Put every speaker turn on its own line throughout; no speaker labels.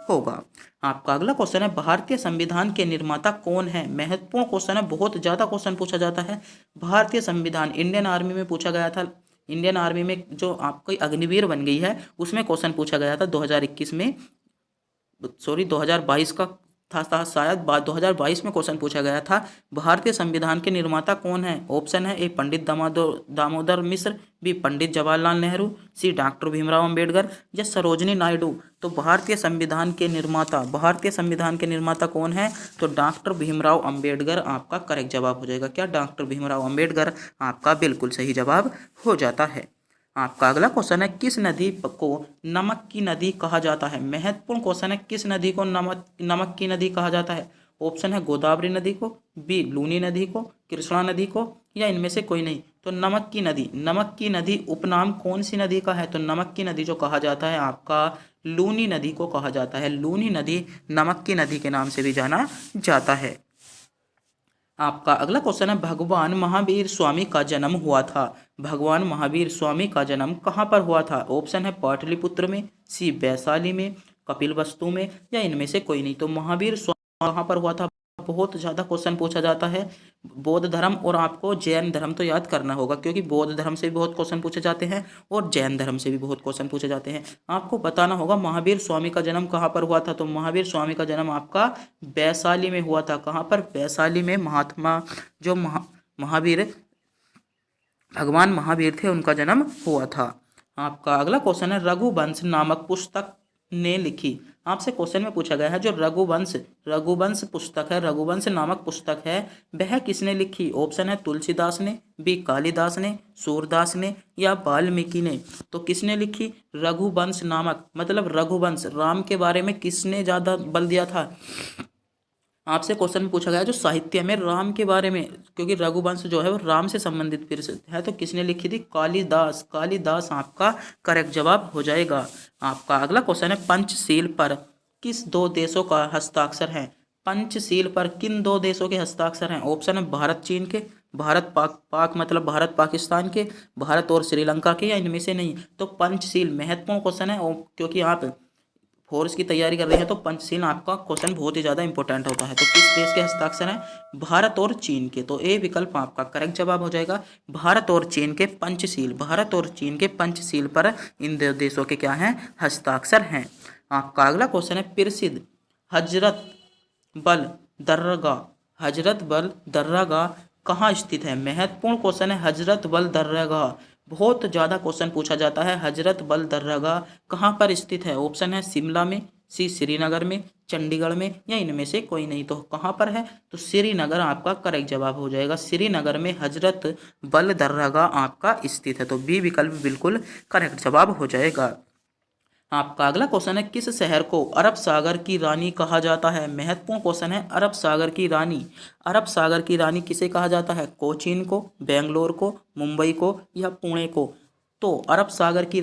होगा। आपका अगला क्वेश्चन है भारतीय संविधान के निर्माता कौन है। महत्वपूर्ण क्वेश्चन है, बहुत ज्यादा क्वेश्चन पूछा जाता है। भारतीय संविधान इंडियन आर्मी में पूछा गया था। इंडियन आर्मी में जो आपकी अग्निवीर बन गई है उसमें क्वेश्चन पूछा गया था 2021 में, सॉरी 2022 का था शायद, 2022 में क्वेश्चन पूछा गया था। भारतीय संविधान के निर्माता कौन है। ऑप्शन है ए पंडित दामोदर मिश्र, बी पंडित जवाहरलाल नेहरू, सी डॉक्टर भीमराव अंबेडकर या सरोजनी नायडू। तो भारतीय संविधान के निर्माता कौन है, तो डॉक्टर भीमराव अंबेडकर आपका करेक्ट जवाब हो जाएगा। क्या डॉक्टर भीमराव अंबेडकर आपका बिल्कुल सही जवाब हो जाता है। आपका अगला क्वेश्चन है किस नदी को नमक की नदी कहा जाता है। महत्वपूर्ण क्वेश्चन है, किस नदी को नमक की नदी कहा जाता है। ऑप्शन है गोदावरी नदी को, बी लूनी नदी को, कृष्णा नदी को या इनमें से कोई नहीं। तो नमक की नदी उपनाम कौन सी नदी का है, तो नमक की नदी जो कहा जाता है आपका लूनी नदी को कहा जाता है। लूनी नदी नमक की नदी के नाम से भी जाना जाता है। आपका अगला क्वेश्चन है भगवान महावीर स्वामी का जन्म हुआ था। भगवान महावीर स्वामी का जन्म कहाँ पर हुआ था। ऑप्शन है पाटलिपुत्र में, सी वैशाली में, कपिलवस्तु में या इनमें से कोई नहीं। तो महावीर स्वामी कहाँ पर हुआ था, बहुत ज़्यादा क्वेश्चन पूछा जाता है। बौद्ध धर्म और आपको जैन धर्म तो याद करना होगा, क्योंकि बौद्ध धर्म से भी बहुत क्वेश्चन पूछे जाते हैं और जैन धर्म से भी बहुत क्वेश्चन पूछे जाते हैं। आपको बताना होगा महावीर स्वामी का जन्म कहाँ पर हुआ था। तो महावीर स्वामी का जन्म आपका वैशाली में हुआ था। कहाँ पर, वैशाली में। महात्मा जो महावीर भगवान महावीर थे उनका जन्म हुआ था। आपका अगला क्वेश्चन है रघुवंश नामक पुस्तक ने लिखी। आपसे क्वेश्चन में पूछा गया है जो रघुवंश पुस्तक है, रघुवंश नामक पुस्तक है, वह किसने लिखी। ऑप्शन है तुलसीदास ने, बी कालिदास ने, सूरदास ने या वाल्मीकि ने। तो किसने लिखी, रघुवंश नामक, मतलब रघुवंश, राम के बारे में किसने ज़्यादा बल दिया था। आपसे क्वेश्चन में पूछा गया जो साहित्य में राम के बारे में, क्योंकि रघुवंश जो है वो राम से संबंधित फिर से है, तो किसने लिखी थी, कालिदास आपका करेक्ट जवाब हो जाएगा। आपका अगला क्वेश्चन है पंचशील पर किस दो देशों का हस्ताक्षर है। पंचशील पर किन दो देशों के हस्ताक्षर हैं। ऑप्शन है भारत चीन के, भारत पाक मतलब भारत पाकिस्तान के, भारत और श्रीलंका के या इनमें से नहीं। तो पंचशील महत्वपूर्ण क्वेश्चन है, क्योंकि आप फोर्स की तैयारी कर रहे हैं तो पंचशील आपका क्वेश्चन बहुत ही ज़्यादा इंपॉर्टेंट होता है। तो किस देश के हस्ताक्षर हैं, भारत और चीन के। तो ए विकल्प आपका करेक्ट जवाब हो जाएगा। भारत और चीन के पंचशील पर इन दो देशों के क्या हैं, हस्ताक्षर हैं। आपका अगला क्वेश्चन है प्रसिद्ध हजरत बल दर्गाह कहाँ स्थित है। महत्वपूर्ण क्वेश्चन है हजरत बल दर्गाह, बहुत ज़्यादा क्वेश्चन पूछा जाता है। हजरत बल दर्गाह कहाँ पर स्थित है। ऑप्शन है शिमला में, सी श्रीनगर में, चंडीगढ़ में या इनमें से कोई नहीं। तो कहाँ पर है, तो श्रीनगर आपका करेक्ट जवाब हो जाएगा। श्रीनगर में हजरत बल दर्गाह आपका स्थित है। तो बी विकल्प बिल्कुल करेक्ट जवाब हो जाएगा। आपका अगला क्वेश्चन है किस शहर को अरब सागर की रानी कहा जाता है। महत्वपूर्ण क्वेश्चन है अरब सागर की रानी किसे कहा जाता है। कोचीन को, बेंगलोर को, मुंबई को या पुणे को। तो अरब सागर की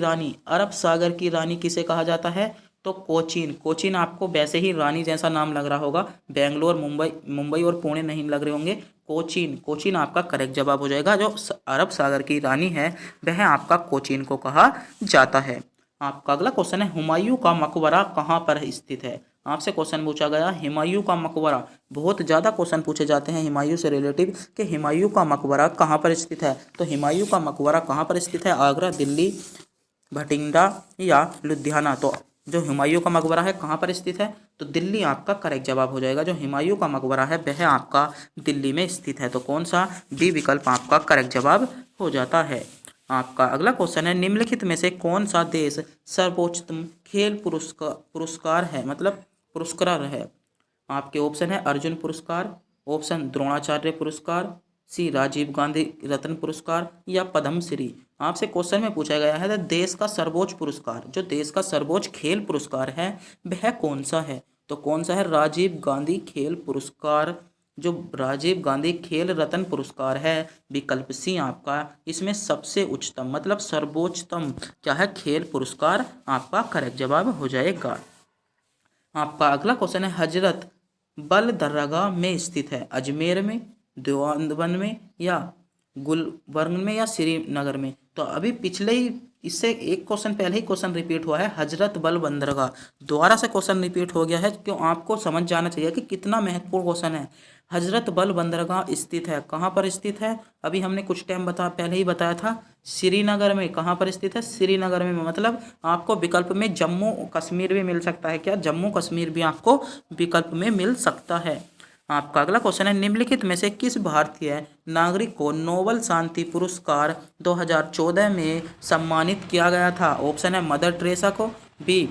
रानी किसे कहा जाता है, तो कोचीन आपको वैसे ही रानी जैसा नाम लग रहा होगा। बेंगलोर, मुंबई और पुणे नहीं लग रहे होंगे। कोचीन आपका करेक्ट जवाब हो जाएगा। जो अरब सागर की रानी है वह आपका कोचीन को कहा जाता है। आपका अगला क्वेश्चन है हुमायूं का मकबरा कहाँ पर स्थित है। आपसे क्वेश्चन पूछा गया हुमायूं का मकबरा, बहुत ज़्यादा क्वेश्चन पूछे जाते हैं हुमायूं से रिलेटिव कि हुमायूं का मकबरा कहाँ पर स्थित है। तो हुमायूं का मकबरा कहाँ पर स्थित है, आगरा, दिल्ली, भटिंडा या लुधियाना। तो जो हुमायूं का मकबरा है कहाँ पर स्थित है, तो दिल्ली आपका करेक्ट जवाब हो जाएगा। जो हुमायूं का मकबरा है वह आपका दिल्ली में स्थित है। तो कौन सा, बी विकल्प आपका करेक्ट जवाब हो जाता है। आपका अगला क्वेश्चन है निम्नलिखित में से कौन सा देश सर्वोच्चतम खेल पुरस्कार है, मतलब पुरस्कार है। आपके ऑप्शन है अर्जुन पुरस्कार, ऑप्शन द्रोणाचार्य पुरस्कार, सी राजीव गांधी रत्न पुरस्कार या पद्मश्री। आपसे क्वेश्चन में पूछा गया है देश का सर्वोच्च पुरस्कार, जो देश का सर्वोच्च खेल पुरस्कार है वह कौन सा है। तो कौन सा है, राजीव गांधी खेल पुरस्कार, जो राजीव गांधी खेल रत्न पुरस्कार है। विकल्प सी आपका इसमें सबसे उच्चतम मतलब सर्वोच्चतम क्या है, खेल पुरस्कार आपका करेक्ट जवाब हो जाएगा। आपका अगला क्वेश्चन है हजरत बल दरगाह में स्थित है, अजमेर में, देवबंद में या गुलबर्ग में या श्रीनगर में। तो अभी पिछले ही इससे एक क्वेश्चन पहले ही क्वेश्चन रिपीट हुआ है, हजरत बल बंदरगाह दोबारा से क्वेश्चन रिपीट हो गया है, क्यों आपको समझ जाना चाहिए कि कितना महत्वपूर्ण क्वेश्चन है। हजरत बल बंदरगाह स्थित है, कहाँ पर स्थित है, अभी हमने कुछ टाइम पहले ही बताया था, श्रीनगर में। कहाँ पर स्थित है, श्रीनगर में। मतलब आपको विकल्प में जम्मू कश्मीर भी मिल सकता है, क्या जम्मू कश्मीर भी आपको विकल्प में मिल सकता है। आपका अगला क्वेश्चन है, निम्नलिखित में से किस भारतीय नागरिक को नोबेल शांति पुरस्कार 2014 में सम्मानित किया गया था। ऑप्शन है मदर टेरेसा को, बी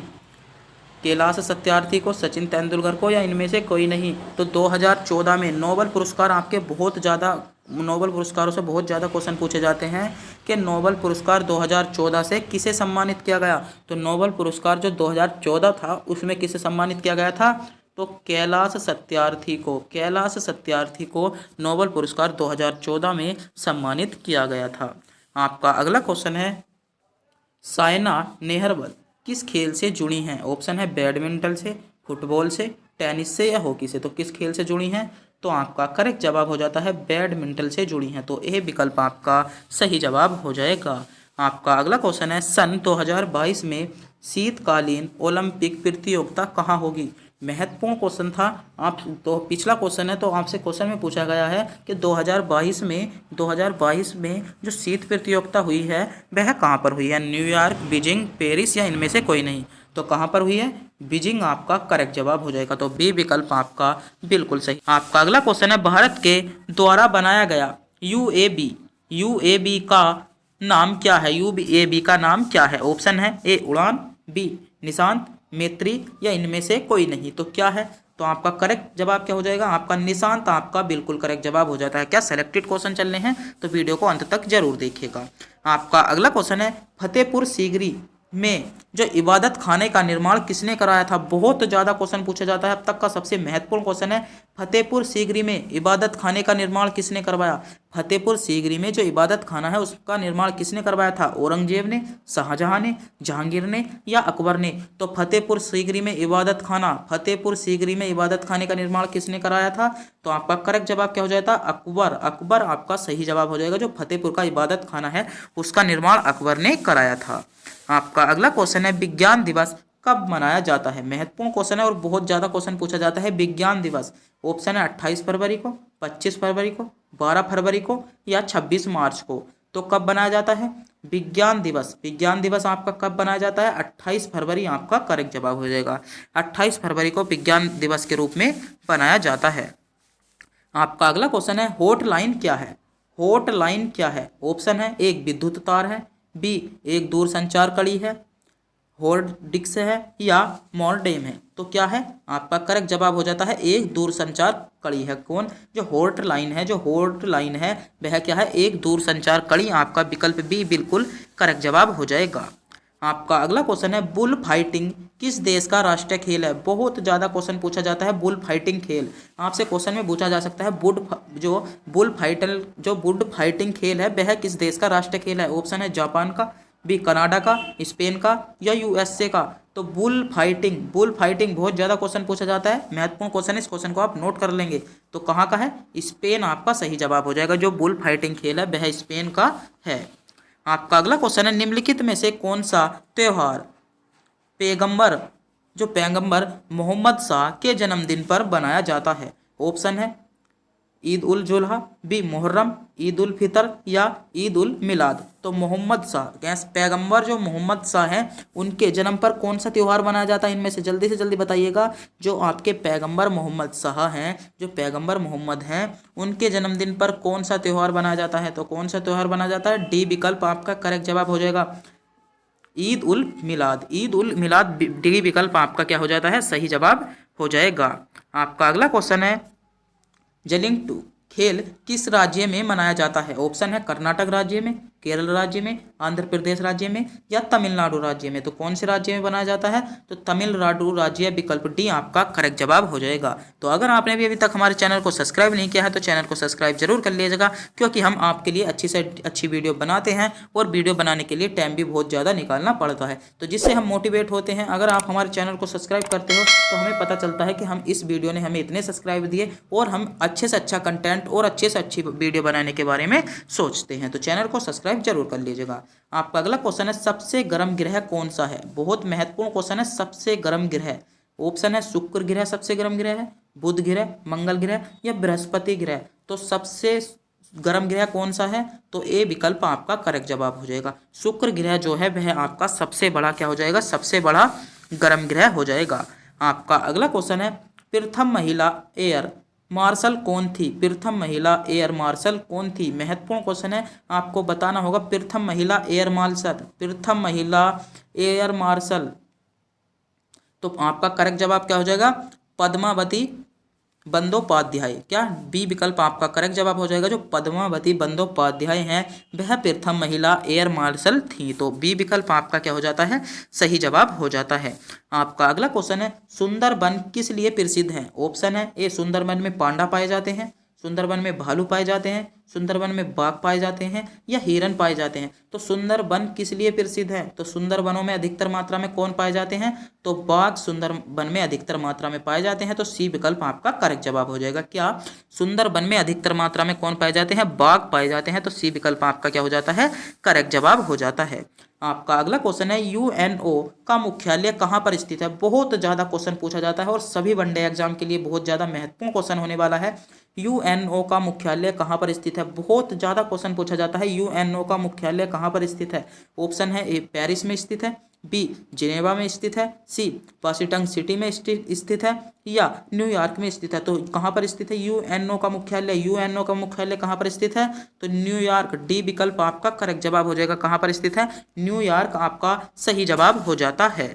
कैलाश सत्यार्थी को, सचिन तेंदुलकर को, या इनमें से कोई नहीं। तो 2014 में नोबेल पुरस्कार आपके बहुत ज़्यादा, नोबेल पुरस्कारों से बहुत ज़्यादा क्वेश्चन पूछे जाते हैं कि नोबेल पुरस्कार 2014 से किसे सम्मानित किया गया। तो नोबेल पुरस्कार जो 2014 था उसमें किसे सम्मानित किया गया था, तो कैलाश सत्यार्थी को, कैलाश सत्यार्थी को नोबेल पुरस्कार 2014 में सम्मानित किया गया था। आपका अगला क्वेश्चन है, सायना नेहवाल किस खेल से जुड़ी हैं। ऑप्शन है बैडमिंटन से, फुटबॉल से, टेनिस से, या हॉकी से। तो किस खेल से जुड़ी हैं, तो आपका करेक्ट जवाब हो जाता है बैडमिंटन से जुड़ी हैं। तो यह विकल्प आपका सही जवाब हो जाएगा। आपका अगला क्वेश्चन है, सन 2022 में शीतकालीन ओलंपिक प्रतियोगिता कहाँ होगी। महत्वपूर्ण क्वेश्चन था। आप तो पिछला क्वेश्चन है, तो आपसे क्वेश्चन में पूछा गया है कि 2022 में जो शीत प्रतियोगिता हुई है वह कहाँ पर हुई है, न्यूयॉर्क, बीजिंग, पेरिस, या इनमें से कोई नहीं। तो कहाँ पर हुई है, बीजिंग आपका करेक्ट जवाब हो जाएगा। तो बी विकल्प आपका बिल्कुल सही। आपका अगला क्वेश्चन है, भारत के द्वारा बनाया गया यूएबी का नाम क्या है। यूएबी का नाम क्या है। ऑप्शन है ए उड़ान, बी निशांत, मैत्री, या इनमें से कोई नहीं। तो क्या है, तो आपका करेक्ट जवाब क्या हो जाएगा, आपका निशांत आपका बिल्कुल करेक्ट जवाब हो जाता है। क्या सेलेक्टेड क्वेश्चन चल रहे हैं, तो वीडियो को अंत तक जरूर देखिएगा। आपका अगला क्वेश्चन है, फतेहपुर सीकरी में जो इबादत खाने का निर्माण किसने कराया था। बहुत ज़्यादा क्वेश्चन पूछा जाता है, अब तक का सबसे महत्वपूर्ण क्वेश्चन है, फतेहपुर सीकरी में इबादत खाने का निर्माण किसने करवाया। फतेहपुर सीकरी में जो इबादत खाना है उसका निर्माण किसने करवाया था। औरंगजेब ने, शाहजहां ने, जहांगीर ने, या अकबर ने। तो फतेहपुर सीकरी में इबादत खाना, फतेहपुर सीकरी में इबादत खाने का निर्माण किसने कराया था। तो आपका करेक्ट जवाब क्या हो जाता है, अकबर। अकबर आपका सही जवाब हो जाएगा। जो फतेहपुर का इबादत खाना है उसका निर्माण अकबर ने कराया था। आपका अगला क्वेश्चन है, विज्ञान दिवस कब मनाया जाता है। महत्वपूर्ण क्वेश्चन है और बहुत ज़्यादा क्वेश्चन पूछा जाता है। विज्ञान दिवस, ऑप्शन है 28 फरवरी को, 25 फरवरी को, 12 फरवरी को, या 26 मार्च को। तो कब बनाया जाता है विज्ञान दिवस। विज्ञान दिवस आपका कब बनाया जाता है, 28 फरवरी आपका करेक्ट जवाब हो जाएगा। 28 फरवरी को विज्ञान दिवस के रूप में बनाया जाता है। आपका अगला क्वेश्चन है, हॉटलाइन क्या है। हॉटलाइन क्या है। ऑप्शन है, एक विद्युत तार है, बी एक दूरसंचार कड़ी है, होर्डिक्स है, या मॉडेम है। तो क्या है, आपका करेक्ट जवाब हो जाता है एक दूरसंचार कड़ी है। कौन, जो हॉटलाइन है, जो हॉटलाइन है वह क्या है, एक दूरसंचार कड़ी। आपका विकल्प बी बिल्कुल करेक्ट जवाब हो जाएगा। आपका अगला क्वेश्चन है, बुल फाइटिंग किस देश का राष्ट्रीय खेल है। बहुत ज़्यादा क्वेश्चन पूछा जाता है बुल फाइटिंग खेल। आपसे क्वेश्चन में पूछा जा सकता है बुल फाइटिंग खेल है वह किस देश का राष्ट्रीय खेल है। ऑप्शन है जापान का, बी कनाडा का, स्पेन का, या यूएसए का। तो बुल फाइटिंग बहुत ज़्यादा क्वेश्चन पूछा जाता है, महत्वपूर्ण क्वेश्चन है। इस क्वेश्चन को आप नोट कर लेंगे। तो कहाँ का है, स्पेन आपका सही जवाब हो जाएगा। जो बुल फाइटिंग खेल है वह स्पेन का है। आपका अगला क्वेश्चन है, निम्नलिखित में से कौन सा त्योहार पैगंबर मोहम्मद शाह के जन्मदिन पर बनाया जाता है। ऑप्शन है ईद उल जुल्हा, बी मुहर्रम, ईद उल फितर, या ईद उल मिलाद। तो मोहम्मद शाह पैगंबर जो मोहम्मद शाह हैं उनके जन्म पर कौन सा त्यौहार मनाया जाता है। इनमें से जल्दी बताइएगा। जो आपके पैगंबर मोहम्मद शाह हैं, जो पैगंबर मोहम्मद हैं, उनके जन्मदिन पर कौन सा त्यौहार मनाया जाता है। तो कौन सा त्यौहार मनाया जाता है, डी विकल्प आपका करेक्ट जवाब हो जाएगा, ईद उल मिलाद। ईद उल मिलाद डी विकल्प आपका क्या हो जाता है, सही जवाब हो जाएगा। आपका अगला क्वेश्चन है, जलिंगटू खेल किस राज्य में मनाया जाता है। ऑप्शन है कर्नाटक राज्य में, केरल राज्य में, आंध्र प्रदेश राज्य में, या तमिलनाडु राज्य में। तो कौन से राज्य में बनाया जाता है, तो तमिलनाडु राज्य, विकल्प डी आपका करेक्ट जवाब हो जाएगा। तो अगर आपने भी अभी तक हमारे चैनल को सब्सक्राइब नहीं किया है तो चैनल को सब्सक्राइब जरूर कर लीजिएगा, क्योंकि हम आपके लिए अच्छी से अच्छी वीडियो बनाते हैं और वीडियो बनाने के लिए टाइम भी बहुत ज़्यादा निकालना पड़ता है, तो जिससे हम मोटिवेट होते हैं। अगर आप हमारे चैनल को सब्सक्राइब करते हो तो हमें पता चलता है कि हम इस वीडियो ने हमें इतने सब्सक्राइब दिए और हम अच्छे से अच्छा कंटेंट और अच्छे से अच्छी वीडियो बनाने के बारे में सोचते हैं। तो चैनल को सब्सक्राइब सब्सक्राइब जरूर कर लीजिएगा। आपका अगला क्वेश्चन है सबसे गर्म ग्रह कौन सा है। बहुत महत्वपूर्ण क्वेश्चन है, सबसे गर्म ग्रह। ऑप्शन है शुक्र ग्रह सबसे गर्म ग्रह है, बुध ग्रह, मंगल ग्रह या बृहस्पति ग्रह। तो सबसे गर्म ग्रह कौन सा है, तो ए विकल्प आपका करेक्ट जवाब हो जाएगा। शुक्र ग्रह जो है वह आपका सबसे बड़ा क्या हो जाएगा, सबसे बड़ा गर्म ग्रह हो जाएगा। आपका अगला क्वेश्चन है प्रथम महिला एयर मार्शल कौन थी। प्रथम महिला एयर मार्शल कौन थी। महत्वपूर्ण क्वेश्चन है, आपको बताना होगा प्रथम महिला एयर मार्शल, प्रथम महिला एयर मार्शल। तो आपका करेक्ट जवाब क्या हो जाएगा, पद्मावती बंदोपाध्याय। क्या बी विकल्प आपका करेक्ट जवाब हो जाएगा। जो पद्मावती बंदोपाध्याय हैं वह प्रथम महिला एयर मार्शल थी। तो बी विकल्प आपका क्या हो जाता है, सही जवाब हो जाता है। आपका अगला क्वेश्चन है सुंदरबन किस लिए प्रसिद्ध है। ऑप्शन है ए सुंदरबन में पांडा पाए जाते हैं, सुंदरबन में भालू पाए जाते हैं, सुंदरबन में बाघ पाए जाते हैं या हिरन पाए जाते हैं। तो सुंदरबन किस लिए प्रसिद्ध है, तो सुंदरबनों में अधिकतर मात्रा में कौन पाए जाते हैं, तो बाघ सुंदरबन में अधिकतर मात्रा में पाए जाते हैं। तो सी विकल्प आपका करेक्ट जवाब हो जाएगा। क्या सुंदरबन में अधिकतर मात्रा में कौन पाए जाते हैं, बाघ पाए जाते हैं। तो सी विकल्प आपका क्या हो जाता है, करेक्ट जवाब हो जाता है। आपका अगला क्वेश्चन है यूएनओ का मुख्यालय कहाँ पर स्थित है। बहुत ज़्यादा क्वेश्चन पूछा जाता है और सभी वनडे एग्जाम के लिए बहुत ज़्यादा महत्वपूर्ण क्वेश्चन होने वाला है। यूएनओ का मुख्यालय कहाँ पर स्थित है, बहुत ज़्यादा क्वेश्चन पूछा जाता है। यूएनओ का मुख्यालय कहाँ पर स्थित है। ऑप्शन है ए पेरिस में स्थित है, बी जिनेवा में स्थित है, सी वाशिंगटन सिटी में स्थित है या न्यूयॉर्क में स्थित है। तो कहाँ पर स्थित है यूएनओ का मुख्यालय, यूएनओ का मुख्यालय कहाँ पर स्थित है, तो न्यूयॉर्क। डी विकल्प आपका करेक्ट जवाब हो जाएगा। कहाँ पर स्थित है, न्यूयॉर्क आपका सही जवाब हो जाता है।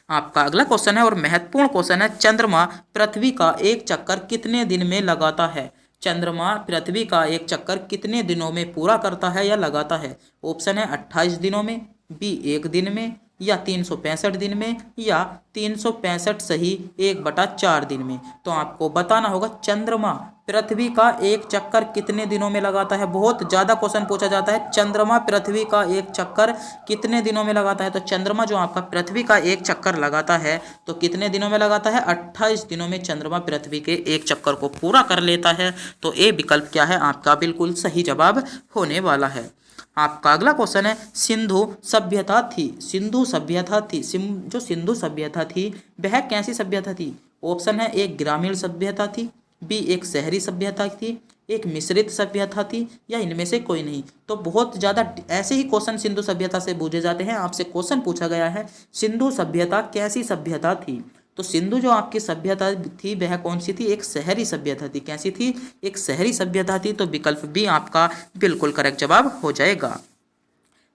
आपका अगला क्वेश्चन है और महत्वपूर्ण क्वेश्चन है चंद्रमा पृथ्वी का एक चक्कर कितने दिन में लगाता है। चंद्रमा पृथ्वी का एक चक्कर कितने दिनों में पूरा करता है या लगाता है। ऑप्शन है 28 दिनों में, बी 1 दिन में या 365 दिन में या 365 सही 1/4 दिन में। तो आपको बताना होगा चंद्रमा पृथ्वी का एक चक्कर कितने दिनों में लगाता है। बहुत ज़्यादा क्वेश्चन पूछा जाता है, चंद्रमा पृथ्वी का एक चक्कर कितने दिनों में लगाता है। तो चंद्रमा जो आपका पृथ्वी का एक चक्कर लगाता है तो कितने दिनों में लगाता है, 28 दिनों में चंद्रमा पृथ्वी के एक चक्कर को पूरा कर लेता है। तो ए विकल्प क्या है आपका, बिल्कुल सही जवाब होने वाला है। आपका अगला क्वेश्चन है सिंधु सभ्यता थी, सिंधु सभ्यता थी, जो सिंधु सभ्यता थी वह कैसी सभ्यता थी। ऑप्शन है एक ग्रामीण सभ्यता थी, बी एक शहरी सभ्यता थी, एक मिश्रित सभ्यता थी या इनमें से कोई नहीं। तो बहुत ज़्यादा ऐसे ही क्वेश्चन सिंधु सभ्यता से पूछे जाते हैं। आपसे क्वेश्चन पूछा गया है सिंधु सभ्यता कैसी सभ्यता थी। तो सिंधु जो आपकी सभ्यता थी वह कौन सी थी, एक शहरी सभ्यता थी। कैसी थी, एक शहरी सभ्यता थी। तो विकल्प बी आपका बिल्कुल करेक्ट जवाब हो जाएगा।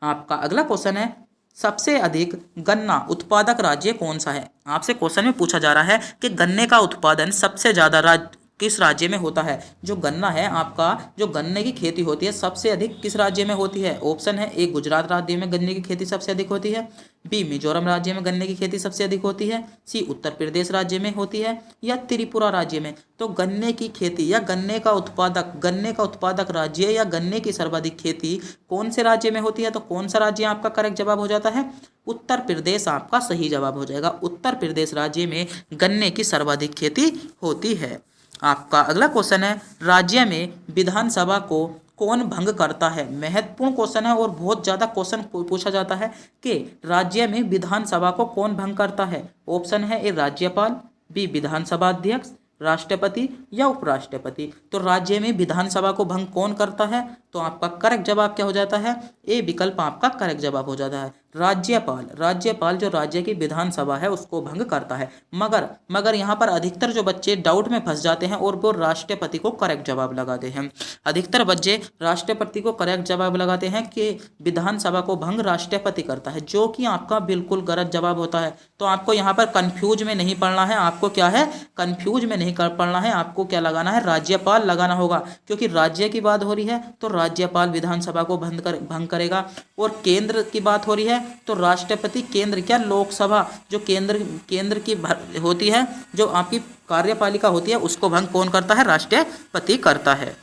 आपका अगला क्वेश्चन है सबसे अधिक गन्ना उत्पादक राज्य कौन सा है। आपसे क्वेश्चन में पूछा जा रहा है कि गन्ने का उत्पादन सबसे ज़्यादा किस राज्य में होता है। जो गन्ना है आपका, जो गन्ने की खेती होती है सबसे अधिक किस राज्य में होती है। ऑप्शन है ए गुजरात राज्य में गन्ने की खेती सबसे अधिक होती है, बी मिजोरम राज्य में गन्ने की खेती सबसे अधिक होती है, सी उत्तर प्रदेश राज्य में होती है या त्रिपुरा राज्य में। तो गन्ने की खेती या गन्ने का उत्पादक राज्य या गन्ने की सर्वाधिक खेती कौन से राज्य में होती है। तो कौन सा राज्य आपका करेक्ट जवाब हो जाता है, उत्तर प्रदेश आपका सही जवाब हो जाएगा। उत्तर प्रदेश राज्य में गन्ने की सर्वाधिक खेती होती है। आपका अगला क्वेश्चन है राज्य में विधानसभा को कौन भंग करता है। महत्वपूर्ण क्वेश्चन है और बहुत ज़्यादा क्वेश्चन पूछा जाता है कि राज्य में विधानसभा को कौन भंग करता है। ऑप्शन है ए राज्यपाल, बी विधानसभा अध्यक्ष, राष्ट्रपति या उपराष्ट्रपति। तो राज्य में विधानसभा को भंग कौन करता है। तो आपका करेक्ट जवाब क्या हो जाता है, ए विकल्प आपका करेक्ट जवाब हो जाता है। राज्यपाल, राज्यपाल जो राज्य की विधानसभा है उसको भंग करता है। मगर यहाँ पर अधिकतर जो बच्चे डाउट में फंस जाते हैं और वो राष्ट्रपति को करेक्ट जवाब लगाते हैं। अधिकतर बच्चे राष्ट्रपति को करेक्ट जवाब लगाते हैं कि विधानसभा को भंग राष्ट्रपति करता है, जो कि आपका बिल्कुल गलत जवाब होता है। तो आपको यहाँ पर कंफ्यूज में नहीं पड़ना है, आपको क्या है कंफ्यूज में नहीं कर पड़ना है, आपको क्या लगाना है, राज्यपाल लगाना होगा। क्योंकि राज्य की बात हो रही है तो राज्यपाल विधानसभा को भंग करेगा, और केंद्र की बात हो रही है तो राष्ट्रपति, केंद्र क्या लोकसभा जो केंद्र की होती है, जो आपकी कार्यपालिका होती है, उसको भंग कौन करता है, राष्ट्रपति करता है।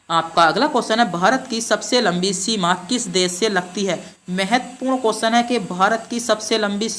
आपका अगला क्वेश्चन है भारत की सबसे लंबी सीमा किस देश से लगती है। महत्वपूर्ण क्वेश्चन है कि भारत की सबसे लंबी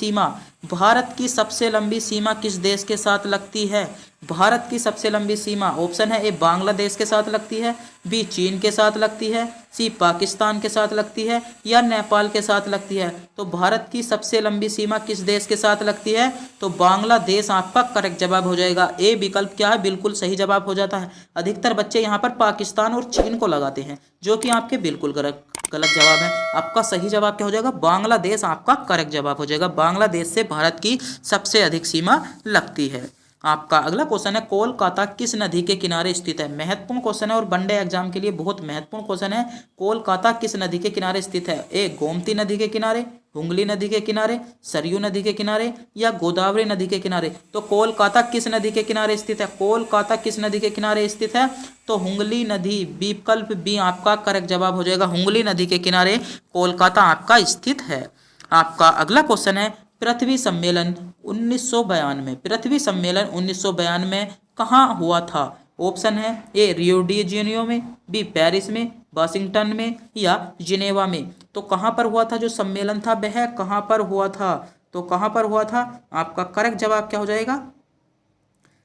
सीमा किस देश के साथ लगती है? भारत की सबसे लंबी सीमा ऑप्शन है ए बांग्लादेश के साथ लगती है, बी चीन के साथ लगती है, सी पाकिस्तान के साथ लगती है या नेपाल के साथ लगती है। तो भारत की सबसे लंबी सीमा किस देश के साथ लगती है? तो बांग्लादेश आपका करेक्ट जवाब हो जाएगा। ए विकल्प क्या है, बिल्कुल सही जवाब हो जाता है। अधिकतर बच्चे यहाँ पर पाकिस्तान और चीन को लगाते हैं, जो कि आपके बिल्कुल गलत जवाब है। आपका सही जवाब क्या हो जाएगा? बांग्लादेश आपका करेक्ट जवाब हो जाएगा। बांग्लादेश से भारत की सबसे अधिक सीमा लगती है। आपका अगला क्वेश्चन है, कोलकाता किस नदी के किनारे स्थित है? महत्वपूर्ण क्वेश्चन है और वनडे एग्जाम के लिए बहुत महत्वपूर्ण क्वेश्चन है। कोलकाता किस नदी के किनारे स्थित है? ए गोमती नदी के किनारे, हुगली नदी के किनारे, सरयू नदी के किनारे या गोदावरी नदी के किनारे। तो कोलकाता किस नदी के किनारे स्थित है? कोलकाता किस नदी के किनारे स्थित है? तो हुगली नदी, विकल्प बी आपका करेक्ट जवाब हो जाएगा। हुगली नदी के किनारे कोलकाता आपका स्थित है। आपका अगला क्वेश्चन है, पृथ्वी सम्मेलन 1992 में कहाँ हुआ था? ऑप्शन है ए रियो डी जेनियो में, बी पेरिस में, वाशिंगटन में या जिनेवा में। तो कहाँ पर हुआ था जो सम्मेलन था, वह कहाँ पर हुआ था? तो कहाँ पर हुआ था? आपका करेक्ट जवाब क्या हो जाएगा?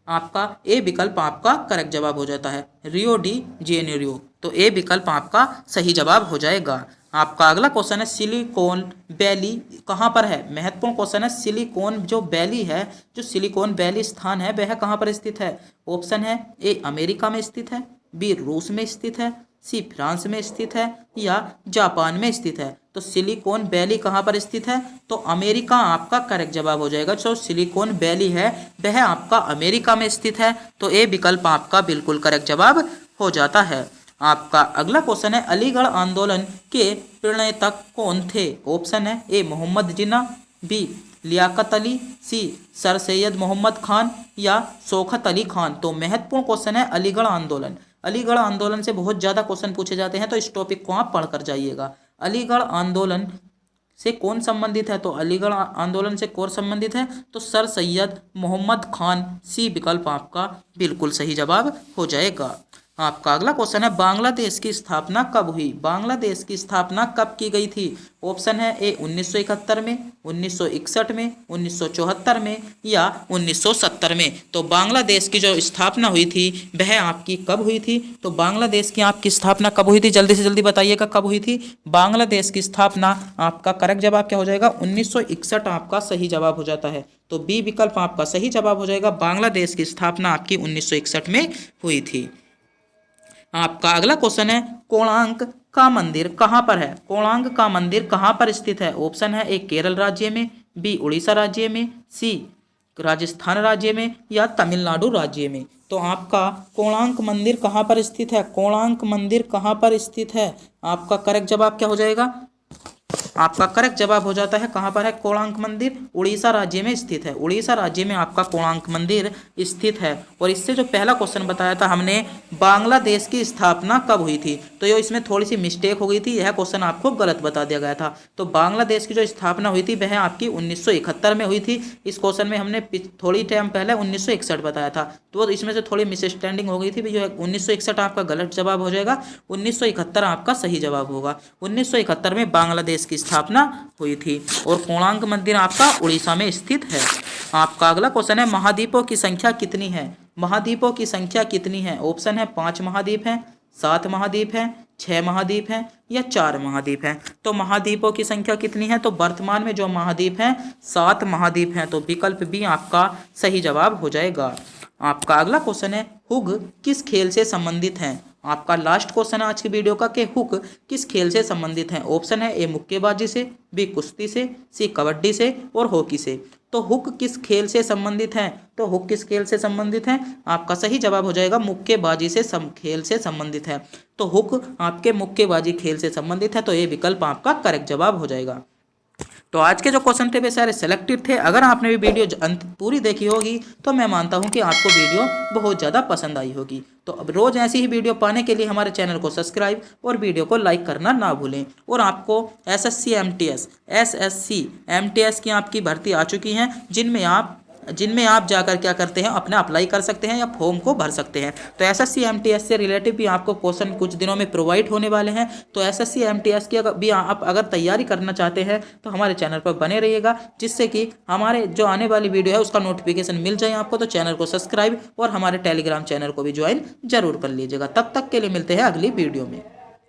आपका ए विकल्प आपका करेक्ट जवाब हो जाता है, रियो डी जेनेरियो। तो ए विकल्प आपका सही जवाब हो जाएगा। आपका अगला क्वेश्चन है, सिलिकॉन वैली कहाँ पर है? महत्वपूर्ण क्वेश्चन है। सिलिकॉन जो वैली है, जो सिलिकॉन वैली स्थान है, वह कहाँ पर स्थित है? ऑप्शन है ए अमेरिका में स्थित है, बी रूस में स्थित है, सी फ्रांस में स्थित है या जापान में स्थित है। तो सिलिकॉन वैली कहाँ पर स्थित है? तो अमेरिका आपका करेक्ट जवाब हो जाएगा। जो सिलिकॉन वैली है वह आपका अमेरिका में स्थित है। तो ए विकल्प आपका बिल्कुल करेक्ट जवाब हो जाता है। आपका अगला क्वेश्चन है, अलीगढ़ आंदोलन के प्रणेता कौन थे? ऑप्शन है ए मोहम्मद जिन्ना, बी लियाकत अली, सी सर सैयद मोहम्मद खान या शौकत अली खान। तो महत्वपूर्ण क्वेश्चन है अलीगढ़ आंदोलन। अलीगढ़ आंदोलन से बहुत ज़्यादा क्वेश्चन पूछे जाते हैं, तो इस टॉपिक को आप पढ़कर जाइएगा। अलीगढ़ आंदोलन से कौन संबंधित है? तो अलीगढ़ आंदोलन से कौन संबंधित है? तो सर सैयद मोहम्मद खान। सी विकल्प आपका बिल्कुल सही जवाब हो जाएगा। आपका अगला क्वेश्चन है, बांग्लादेश की स्थापना कब हुई? बांग्लादेश की स्थापना कब की गई थी? ऑप्शन है ए 1971 में, 1961 में, 1974 में या 1970 में। तो बांग्लादेश की जो स्थापना हुई थी वह आपकी कब हुई थी? तो बांग्लादेश की आपकी स्थापना कब हुई थी? जल्दी से जल्दी बताइएगा कब हुई थी बांग्लादेश की स्थापना। आपका करेक्ट जवाब क्या हो जाएगा? 1961 आपका सही जवाब हो जाता है। तो बी विकल्प आपका सही जवाब हो जाएगा। बांग्लादेश की स्थापना आपकी 1961 में हुई थी। आपका अगला क्वेश्चन है, कोणार्क का मंदिर कहाँ पर है? कोणार्क का मंदिर कहाँ पर स्थित है? ऑप्शन है ए केरल राज्य में, बी उड़ीसा राज्य में, सी राजस्थान राज्य में या तमिलनाडु राज्य में। तो आपका कोणार्क मंदिर कहाँ पर स्थित है? कोणार्क मंदिर कहाँ पर स्थित है? आपका करेक्ट जवाब क्या हो जाएगा? आपका करेक्ट जवाब हो जाता है, कहाँ पर है कोणार्क मंदिर? उड़ीसा राज्य में स्थित है। उड़ीसा राज्य में आपका कोणार्क मंदिर स्थित है। और इससे जो पहला क्वेश्चन बताया था हमने, बांग्लादेश की स्थापना कब हुई थी, तो ये इसमें थोड़ी सी मिस्टेक हो गई थी, यह क्वेश्चन आपको गलत बता दिया गया था। तो बांग्लादेश की जो स्थापना हुई थी वह आपकी 1971 में हुई थी। इस क्वेश्चन में हमने थोड़ी टाइम पहले 1961 बताया था, तो इसमें से थोड़ी मिसअंडरस्टैंडिंग हो गई थी। जो 1961 आपका गलत जवाब हो जाएगा, 1971 आपका सही जवाब होगा। 1971 में बांग्लादेश की स्थापना हुई थी और कोणार्क मंदिर आपका उड़ीसा में स्थित है। आपका अगला क्वेश्चन है, महाद्वीपों की संख्या कितनी है? महाद्वीपों की संख्या कितनी है? ऑप्शन है 5 महाद्वीप हैं, 7 महाद्वीप हैं, 6 महाद्वीप हैं या 4 महाद्वीप हैं। तो महाद्वीपों की संख्या कितनी है? तो वर्तमान में जो महाद्वीप हैं 7 महाद्वीप हैं। तो विकल्प बी आपका सही जवाब हो जाएगा। आपका अगला क्वेश्चन है, हुक किस खेल से संबंधित हैं? आपका लास्ट क्वेश्चन है आज की वीडियो का कि हुक किस खेल से संबंधित हैं। ऑप्शन है ए मुक्केबाजी से, बी कुश्ती से, सी कबड्डी से और हॉकी से। तो हुक किस खेल से संबंधित हैं? तो हुक किस खेल से संबंधित हैं? आपका सही जवाब हो जाएगा मुक्केबाजी से खेल से संबंधित है। तो हुक आपके मुक्केबाजी खेल से संबंधित है। तो ये विकल्प आपका करेक्ट जवाब हो जाएगा। तो आज के जो क्वेश्चन थे वे सारे सेलेक्टेड थे। अगर आपने भी वीडियो अंत पूरी देखी होगी तो मैं मानता हूं कि आपको वीडियो बहुत ज़्यादा पसंद आई होगी। तो अब रोज़ ऐसी ही वीडियो पाने के लिए हमारे चैनल को सब्सक्राइब और वीडियो को लाइक करना ना भूलें। और आपको एसएससी एमटीएस की आपकी भर्ती आ चुकी हैं, जिनमें आप जिनमें आप जाकर क्या करते हैं, अपना अप्लाई कर सकते हैं या फॉर्म को भर सकते हैं। तो एसएससी एमटीएस से रिलेटिव भी आपको क्वेश्चन कुछ दिनों में प्रोवाइड होने वाले हैं। तो एसएससी एमटीएस की भी आप अगर तैयारी करना चाहते हैं तो हमारे चैनल पर बने रहिएगा, जिससे कि हमारे जो आने वाली वीडियो है उसका नोटिफिकेशन मिल जाए आपको। तो चैनल को सब्सक्राइब और हमारे टेलीग्राम चैनल को भी ज्वाइन जरूर कर लीजिएगा। तब तक के लिए मिलते हैं अगली वीडियो में।